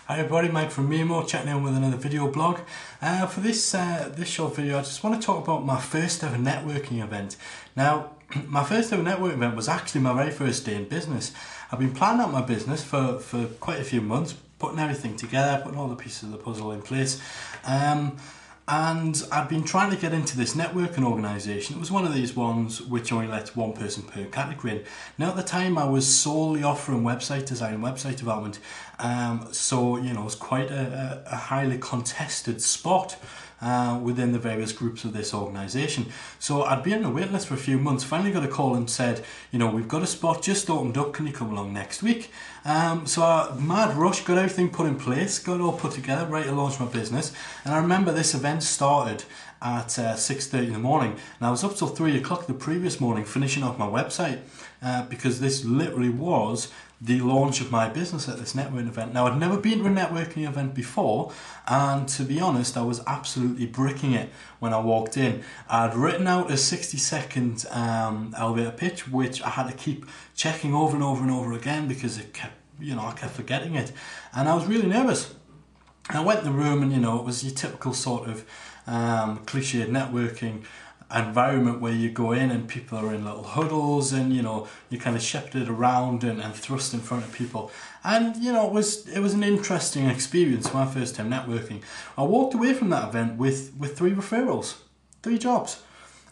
Hi everybody, Mike from Mimo, checking in with another video blog. For this short video, I just want to talk about my first ever networking event. Now, my first ever networking event was actually my very first day in business. I've been planning out my business for quite a few months, putting everything together, putting all the pieces of the puzzle in place. And I'd been trying to get into this networking organisation. It was one of these ones which only lets one person per category in. Now at the time I was solely offering website design, website development, so you know it was quite a highly contested spot within the various groups of this organisation. So I'd been on a wait list for a few months, finally got a call and said, you know, we've got a spot just opened up, can you come along next week? So I mad rush, got everything put in place, got it all put together, ready to launch my business. And I remember this event started at 6:30 in the morning, and I was up till 3 o'clock the previous morning finishing off my website because this literally was the launch of my business at this networking event. Now, I'd never been to a networking event before, and to be honest, I was absolutely bricking it when I walked in. I'd written out a 60-second elevator pitch, which I had to keep checking over and over and over again because it kept, you know, I kept forgetting it, and I was really nervous. I went in the room, and you know, it was your typical sort of cliched networking environment where you go in and people are in little huddles, and you know, you kind of shepherded around and thrust in front of people, and you know, it was an interesting experience, my first time networking. I walked away from that event with 3 referrals, 3 jobs,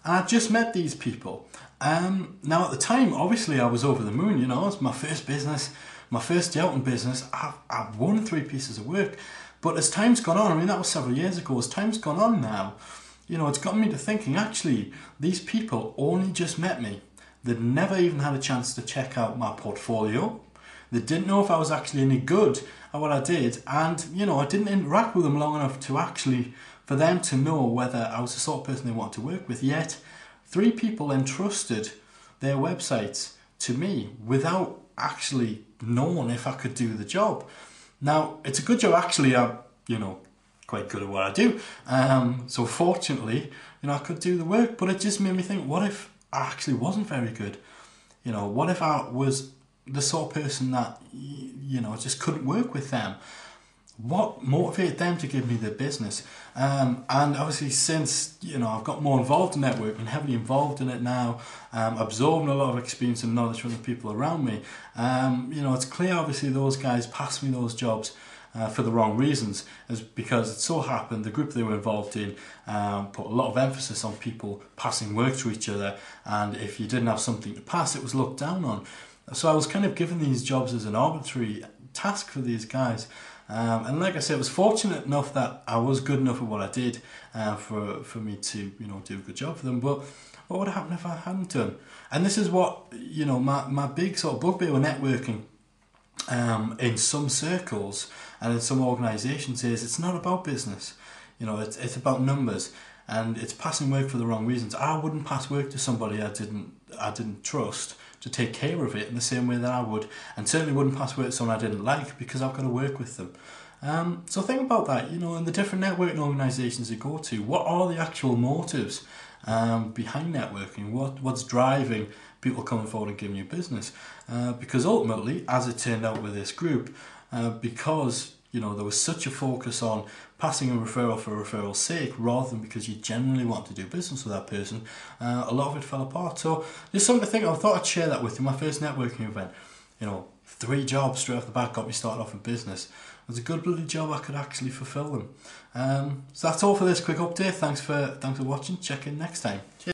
and I just met these people. Now at the time, obviously I was over the moon, you know, it was my first business, my first day out in business. I've won 3 pieces of work, but as time's gone on, I mean that was several years ago, as time's gone on now, you know, it's gotten me to thinking, actually, these people only just met me. They'd never even had a chance to check out my portfolio. They didn't know if I was actually any good at what I did. And, you know, I didn't interact with them long enough to actually, for them to know whether I was the sort of person they wanted to work with. Yet, 3 people entrusted their websites to me without actually knowing if I could do the job. Now, it's a good job, actually, I'm, you know, quite good at what I do, so fortunately, you know, I could do the work, but it just made me think, what if I actually wasn't very good? You know, what if I was the sort of person that, you know, just couldn't work with them? What motivated them to give me the business? And obviously, since, you know, I've got more involved in networking, heavily involved in it now, absorbing a lot of experience and knowledge from the people around me, you know, it's clear obviously those guys passed me those jobs for the wrong reasons, is because it so happened the group they were involved in put a lot of emphasis on people passing work to each other, and if you didn't have something to pass, it was looked down on. So I was kind of given these jobs as an arbitrary task for these guys, and like I said, I was fortunate enough that I was good enough at what I did for me to, you know, do a good job for them. But what would happen if I hadn't done? And this is what, you know, my big sort of bugbear with networking in some circles and in some organisations is it's not about business. You know, it's about numbers, and it's passing work for the wrong reasons. I wouldn't pass work to somebody I didn't trust to take care of it in the same way that I would, and certainly wouldn't pass work to someone I didn't like because I've got to work with them. So think about that, you know, in the different networking organisations you go to, what are the actual motives behind networking? What's driving people coming forward and giving you business? Because ultimately, as it turned out with this group, because, you know, there was such a focus on passing a referral for referral's sake rather than because you genuinely want to do business with that person, a lot of it fell apart. So just something to think of. I thought I'd share that with you. My first networking event, you know, 3 jobs straight off the bat got me started off in business. It was a good bloody job. I could actually fulfill them. So that's all for this quick update. Thanks for watching. Check in next time. Cheers.